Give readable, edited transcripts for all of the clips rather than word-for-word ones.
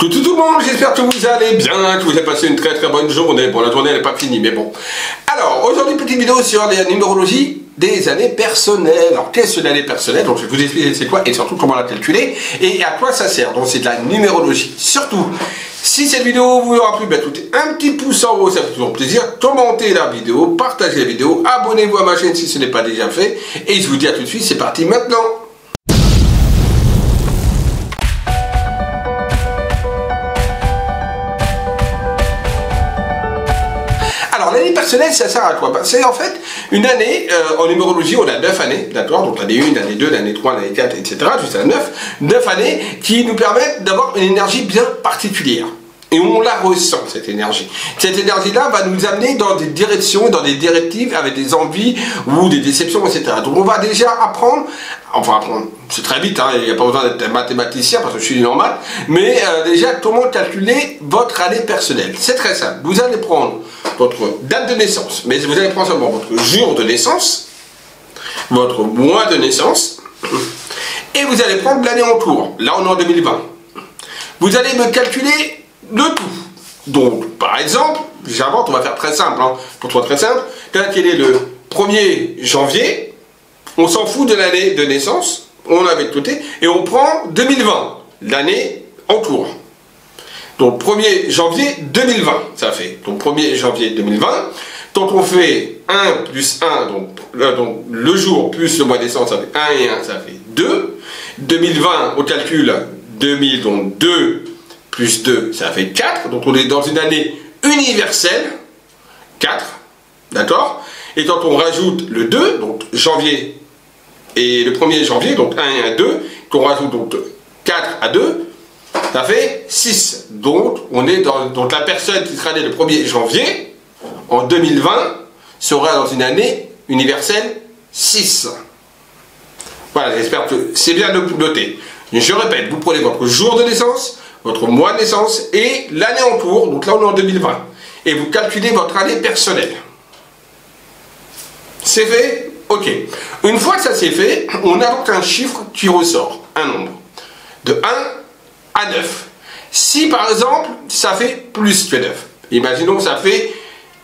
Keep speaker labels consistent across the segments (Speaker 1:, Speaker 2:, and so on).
Speaker 1: Tout le monde, j'espère que vous allez bien, que vous avez passé une très bonne journée. Bon, la journée n'est pas finie, mais bon. Alors, aujourd'hui, petite vidéo sur la numérologie des années personnelles. Alors, qu'est-ce que l'année personnelle? Donc, je vais vous expliquer c'est quoi et surtout comment la calculer et à quoi ça sert. Donc, c'est de la numérologie. Surtout, si cette vidéo vous aura plu, ben, foutez un petit pouce en haut, ça fait toujours plaisir. Commentez la vidéo, partagez la vidéo, abonnez-vous à ma chaîne si ce n'est pas déjà fait. Et je vous dis à tout de suite, c'est parti maintenant. Alors, l'année personnelle, ça sert à quoi? C'est en fait une année, en numérologie, on a 9 années, d'accord? Donc l'année 1, l'année 2, l'année 3, l'année 4, etc. jusqu'à 9 années qui nous permettent d'avoir une énergie bien particulière. Et on la ressent, cette énergie. Cette énergie-là va nous amener dans des directions, dans des directives, avec des envies ou des déceptions, etc. Donc on va déjà apprendre, c'est très vite, hein, il n'y a pas besoin d'être mathématicien parce que je suis nul en maths, mais déjà comment calculer votre année personnelle. C'est très simple. Vous allez prendre votre date de naissance, mais vous allez prendre seulement votre jour de naissance, votre mois de naissance, et vous allez prendre l'année en cours. Là, on est en 2020. Vous allez me calculer le tout. Donc, par exemple, j'invente, on va faire très simple, hein, pour toi très simple, quel est le 1er janvier, on s'en fout de l'année de naissance, on la met de côté, et on prend 2020, l'année en cours. Donc 1er janvier 2020, ça fait. Donc 1er janvier 2020, quand on fait 1 plus 1, donc le jour plus le mois de naissance, ça fait 1 et 1, ça fait 2. 2020, on calcule 2000, donc 2 plus 2, ça fait 4. Donc on est dans une année universelle, 4, d'accord? Et quand on rajoute le 2, donc janvier, et le 1er janvier, donc 1 et 1, 2, qu'on rajoute donc 4 à 2, ça fait 6. Donc, on est donc la personne qui sera née le 1er janvier, en 2020, sera dans une année universelle 6. Voilà, j'espère que c'est bien noté. Je répète, vous prenez votre jour de naissance, votre mois de naissance et l'année en cours, donc là on est en 2020. Et vous calculez votre année personnelle. C'est fait? Ok. Une fois que ça c'est fait, on a donc un chiffre qui ressort, un nombre. De 1 à 9. Si par exemple, ça fait plus que 9, imaginons que ça fait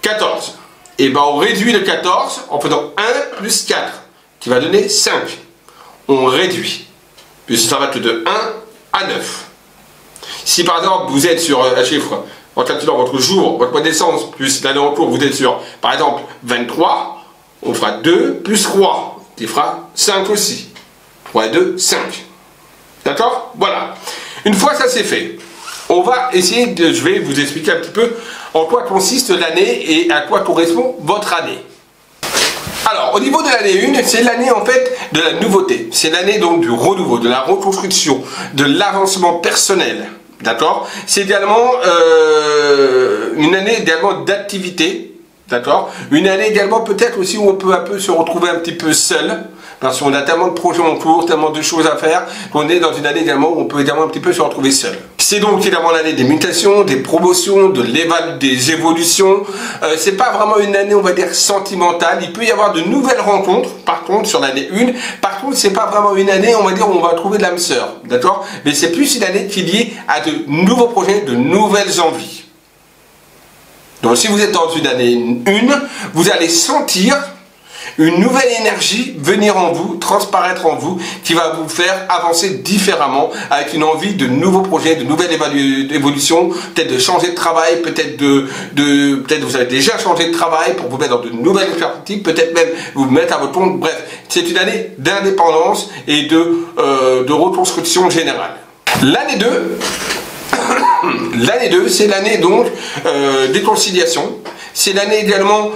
Speaker 1: 14, et bien on réduit le 14 en faisant 1 plus 4, qui va donner 5. On réduit, puisque ça va être de 1 à 9. Si par exemple vous êtes sur un chiffre, en calculant votre jour, votre mois de naissance, plus l'année en cours, vous êtes sur par exemple 23, on fera 2 plus 3, qui fera 5 aussi. 3 et 2, 5. D'accord? Voilà. Une fois ça c'est fait, on va essayer de, je vais vous expliquer un petit peu en quoi consiste l'année et à quoi correspond votre année. Alors, au niveau de l'année 1, c'est l'année en fait de la nouveauté. C'est l'année donc du renouveau, de la reconstruction, de l'avancement personnel. D'accord? C'est également une année également d'activité. D'accord? Une année également peut-être aussi où on peut un peu se retrouver un petit peu seul. Parce qu'on a tellement de projets en cours, tellement de choses à faire, qu'on est dans une année également où on peut également un petit peu se retrouver seul. C'est donc également l'année des mutations, des promotions, des évolutions. C'est pas vraiment une année, on va dire, sentimentale. Il peut y avoir de nouvelles rencontres, par contre, sur l'année 1. Par contre, c'est pas vraiment une année, on va dire, où on va trouver de l'âme sœur. D'accord? Mais c'est plus une année qui est liée à de nouveaux projets, de nouvelles envies. Donc, si vous êtes dans une année 1, vous allez sentir une nouvelle énergie venir en vous, transparaître en vous, qui va vous faire avancer différemment, avec une envie de nouveaux projets, de nouvelles évolutions, peut-être de changer de travail, peut-être peut-être vous avez déjà changé de travail pour vous mettre dans de nouvelles perspectives, peut-être même vous mettre à votre compte. Bref, c'est une année d'indépendance et de reconstruction générale. L'année 2, c'est l'année donc des conciliations. C'est l'année également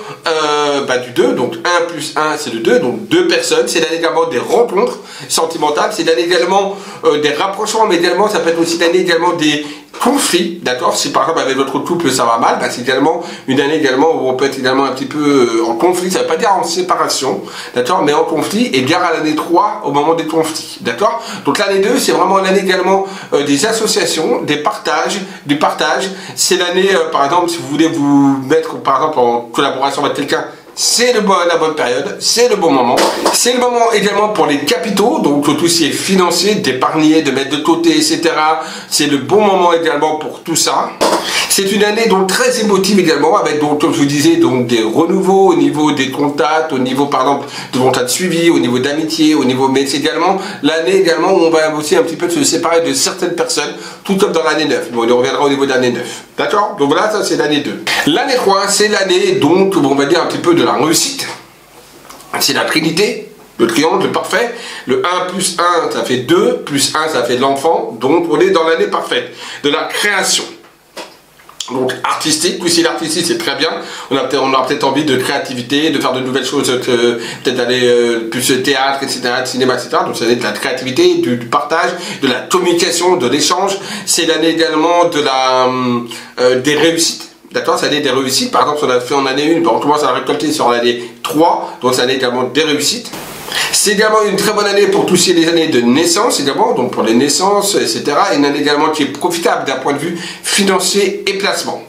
Speaker 1: du 2, donc 1 plus 1 c'est le 2, donc 2 personnes. C'est l'année également des rencontres sentimentales, c'est l'année également des rapprochements, mais également ça peut être aussi l'année également des conflits, d'accord? Si par exemple avec votre couple ça va mal, c'est également une année également où on peut être également un petit peu en conflit, ça ne veut pas dire en séparation, d'accord? Mais en conflit, et bien à l'année 3 au moment des conflits, d'accord? Donc l'année 2 c'est vraiment l'année également des associations, du partage. C'est l'année, par exemple, si vous voulez vous mettre par exemple en collaboration avec quelqu'un, c'est la bonne période, c'est le bon moment. C'est le moment également pour les capitaux, donc tout ce qui est financier, d'épargner, de mettre de côté, etc. C'est le bon moment également pour tout ça. C'est une année donc très émotive également, avec donc, comme je vous disais, donc des renouveaux au niveau des contacts, au niveau par exemple de contacts suivis, au niveau d'amitié, au niveau, mais c'est également l'année également où on va aussi un petit peu se séparer de certaines personnes, tout comme dans l'année 9. Bon, on reviendra au niveau de l'année 9. D'accord? Donc voilà, ça c'est l'année 2. L'année 3, c'est l'année donc, on va dire un petit peu de la réussite. C'est la Trinité, le triangle, le parfait. Le 1 plus 1, ça fait 2, plus 1, ça fait de l'enfant. Donc on est dans l'année parfaite, de la création. Donc artistique, si l'artistique c'est très bien, on a peut-être envie de créativité, de faire de nouvelles choses, peut-être aller plus théâtre, etc., cinéma, etc. Donc c'est l'année de la créativité, du partage, de la communication, de l'échange. C'est l'année également de des réussites. D'accord, c'est l'année des réussites. Par exemple, si on a fait en année 1, on commence à récolter sur l'année 3, donc c'est l'année également des réussites. C'est également une très bonne année pour tous les années de naissance également, donc pour les naissances, etc. Une année également qui est profitable d'un point de vue financier et placement.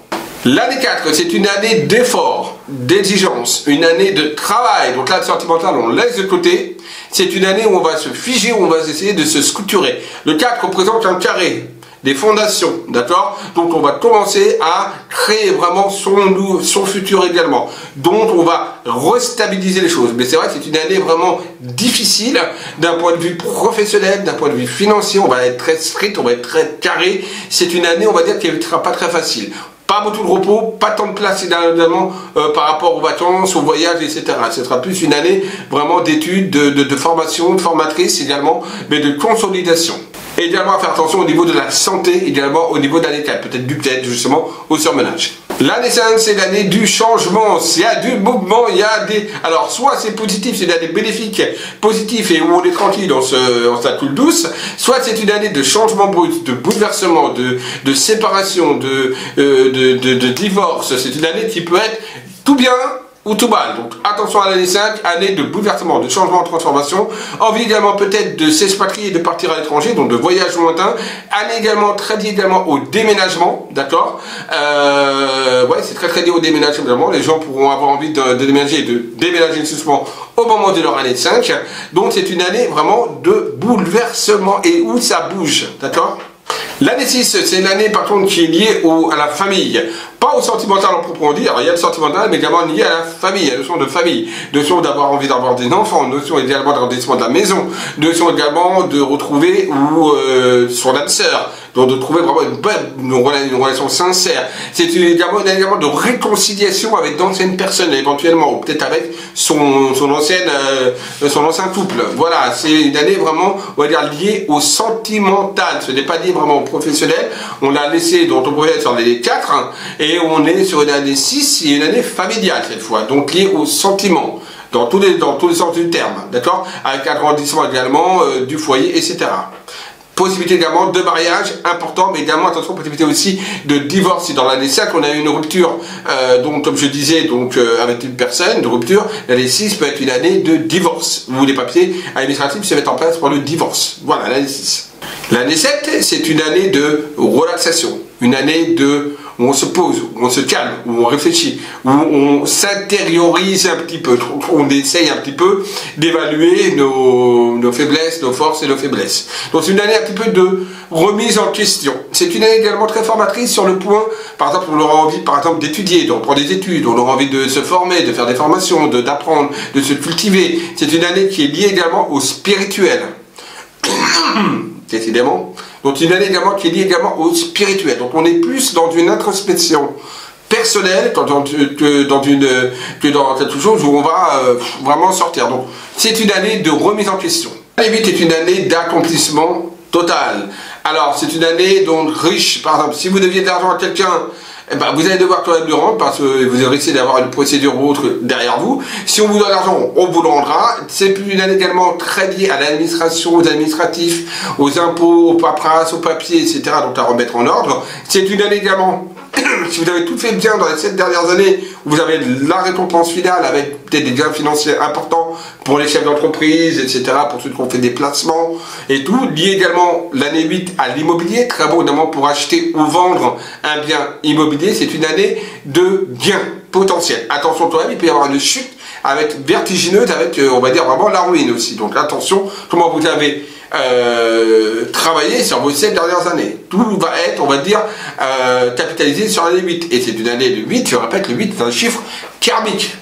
Speaker 1: L'année 4, c'est une année d'effort, d'exigence, une année de travail. Donc là, le sentimental, on laisse de côté. C'est une année où on va se figer, où on va essayer de se structurer. Le 4 représente un carré, des fondations, d'accord? Donc on va commencer à créer vraiment son futur également. Donc on va restabiliser les choses. Mais c'est vrai que c'est une année vraiment difficile d'un point de vue professionnel, d'un point de vue financier. On va être très strict, on va être très carré. C'est une année, on va dire, qui ne sera pas très facile. Pas beaucoup de repos, pas tant de place également par rapport aux vacances, aux voyages, etc. Ce sera plus une année vraiment d'études, de formation, de formatrice également, mais de consolidation. Et également à faire attention au niveau de la santé, également au niveau de l'année 4, peut-être du tête justement au surmenage. L'année 5, c'est l'année du changement, il y a du mouvement, il y a des... Alors soit c'est positif, c'est une année bénéfique, positif et où on est tranquille, on se coule douce, soit c'est une année de changement brut, de bouleversement, de séparation, de divorce. C'est une année qui peut être tout bien ou tout mal. Donc attention à l'année 5, année de bouleversement, de changement, de transformation. Envie également peut-être de s'expatrier et de partir à l'étranger, donc de voyage lointain. Année également très liée également au déménagement, d'accord. Ouais, c'est très lié au déménagement. Les gens pourront avoir envie de déménager et de déménager souvent au moment de leur année 5. Donc c'est une année vraiment de bouleversement et où ça bouge, d'accord. L'année 6, c'est l'année par contre qui est liée à la famille, pas au sentimental en proprement dit. Alors il y a le sentimental, mais également lié à la famille, à la notion de famille, notion d'avoir envie d'avoir des enfants, notion également d'agrandissement de la maison, notion également de retrouver son âme sœur, donc de trouver vraiment une relation sincère. C'est également une année également de réconciliation avec d'anciennes personnes éventuellement, ou peut-être avec son ancien couple. Voilà, c'est une année vraiment, on va dire, liée au sentimental. Ce n'est pas lié vraiment au professionnel. On l'a laissé dans ton projet sur l'année 4, hein, et on est sur une année 6, et une année familiale cette fois, donc liée au sentiment. Dans tous les sens du terme, d'accord, avec agrandissement également du foyer, etc. Possibilité également de mariage important, mais également attention, possibilité aussi de divorce. Si dans l'année 5 on a eu une rupture, donc comme je disais, donc avec une personne, de rupture, l'année 6 peut être une année de divorce, où les papiers administratifs se mettent en place pour le divorce. Voilà, l'année 6. L'année 7, c'est une année de relaxation, une année où on se pose, où on se calme, où on réfléchit, où on s'intériorise un petit peu, on essaye un petit peu d'évaluer nos faiblesses, nos forces et nos faiblesses. Donc c'est une année un petit peu de remise en question. C'est une année également très formatrice sur le point, par exemple, on aura envie par exemple d'étudier, de reprendre des études, on aura envie de se former, de faire des formations, d'apprendre, de se cultiver. C'est une année qui est liée également au spirituel. Décidément. Donc une année également qui est liée également au spirituel. Donc on est plus dans une introspection personnelle que dans quelque chose où on va vraiment sortir. Donc c'est une année de remise en question. L'année 8 est une année d'accomplissement total. Alors c'est une année donc riche. Par exemple, si vous deviez de l'argent à quelqu'un, eh ben, vous allez devoir quand même le rendre parce que vous risquez d'avoir une procédure ou autre derrière vous. Si on vous donne l'argent, on vous le rendra. C'est une année également très liée à l'administration, aux administratifs, aux impôts, aux paperasses, aux papiers, etc. Donc à remettre en ordre. C'est une année également, si vous avez tout fait bien dans les 7 dernières années, vous avez la récompense finale avec peut-être des gains financiers importants pour les chefs d'entreprise, etc., pour ceux qui ont fait des placements et tout. Lié également l'année 8 à l'immobilier, très bon évidemment pour acheter ou vendre un bien immobilier. C'est une année de gains potentiels. Attention toi-même, il peut y avoir une chute être vertigineuse, avec, on va dire, vraiment la ruine aussi. Donc attention, comment vous avez travaillé sur vos 7 dernières années. Tout va être, on va dire, capitalisé sur l'année 8. Et c'est une année de 8, je répète, le 8 c'est un chiffre karmique.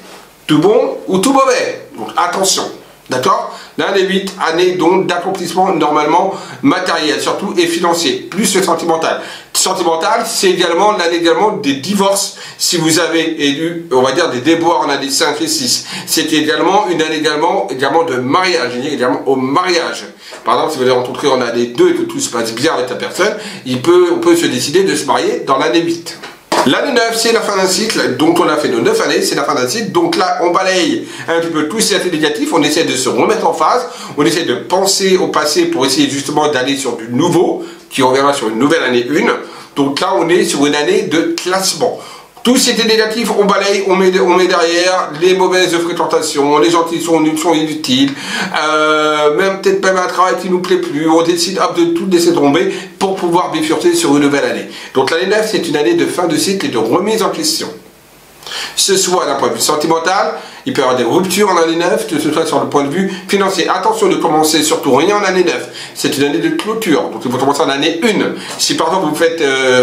Speaker 1: Tout bon ou tout mauvais. Donc attention. D'accord? L'année 8, année donc d'accomplissement normalement matériel, surtout et financier, plus le sentimental. Sentimental, c'est également l'année également des divorces, si vous avez élu, on va dire, des déboires en année 5 et 6. C'est également une année également de mariage, également au mariage. Par exemple, si vous avez rencontré en année 2 et que tout se passe bien avec la personne, on peut se décider de se marier dans l'année 8. L'année 9, c'est la fin d'un cycle, donc on a fait nos 9 années, c'est la fin d'un cycle, donc là on balaye un petit peu tous ces effets négatifs, on essaie de se remettre en phase, on essaie de penser au passé pour essayer justement d'aller sur du nouveau, qui reviendra sur une nouvelle année 1, donc là on est sur une année de classement. Tout ce qui était négatif, on balaye, on met derrière les mauvaises fréquentations, les gens qui sont nuls sont inutiles, peut-être même un travail qui nous plaît plus, on décide hop, de tout laisser tomber pour pouvoir bifurquer sur une nouvelle année. Donc l'année 9, c'est une année de fin de cycle et de remise en question. Ce soit d'un point de vue sentimental, il peut y avoir des ruptures en année 9, que ce soit sur le point de vue financier. Attention de commencer surtout rien en année 9. C'est une année de clôture, donc il faut commencer en année 1. Si par exemple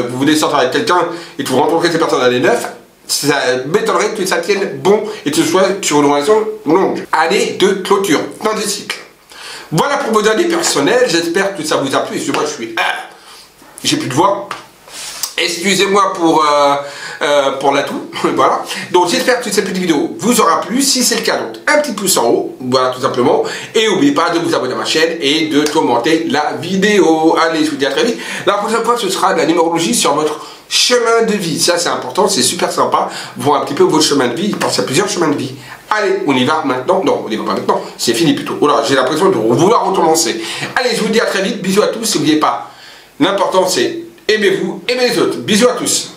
Speaker 1: vous voulez sortir avec quelqu'un et que vous rencontrez ces personnes en année 9, ça m'étonnerait que ça tienne bon et que ce soit sur une relation longue. Année de clôture, fin de cycle. Voilà pour vos années personnelles, j'espère que ça vous a plu. Moi j'ai plus de voix. Excusez-moi pour l'atout, voilà. Donc j'espère que cette petite vidéo vous aura plu. Si c'est le cas, donc un petit pouce en haut, voilà tout simplement. Et n'oubliez pas de vous abonner à ma chaîne et de commenter la vidéo. Allez, je vous dis à très vite. La prochaine fois, ce sera de la numérologie sur votre chemin de vie. Ça, c'est important, c'est super sympa. Voir un petit peu votre chemin de vie. Il pense à plusieurs chemins de vie. Allez, on y va maintenant. Non, on y va pas maintenant. C'est fini plutôt. Voilà, j'ai l'impression de vouloir recommencer. Allez, je vous dis à très vite. Bisous à tous. N'oubliez pas, l'important c'est aimez-vous, aimez les autres. Bisous à tous.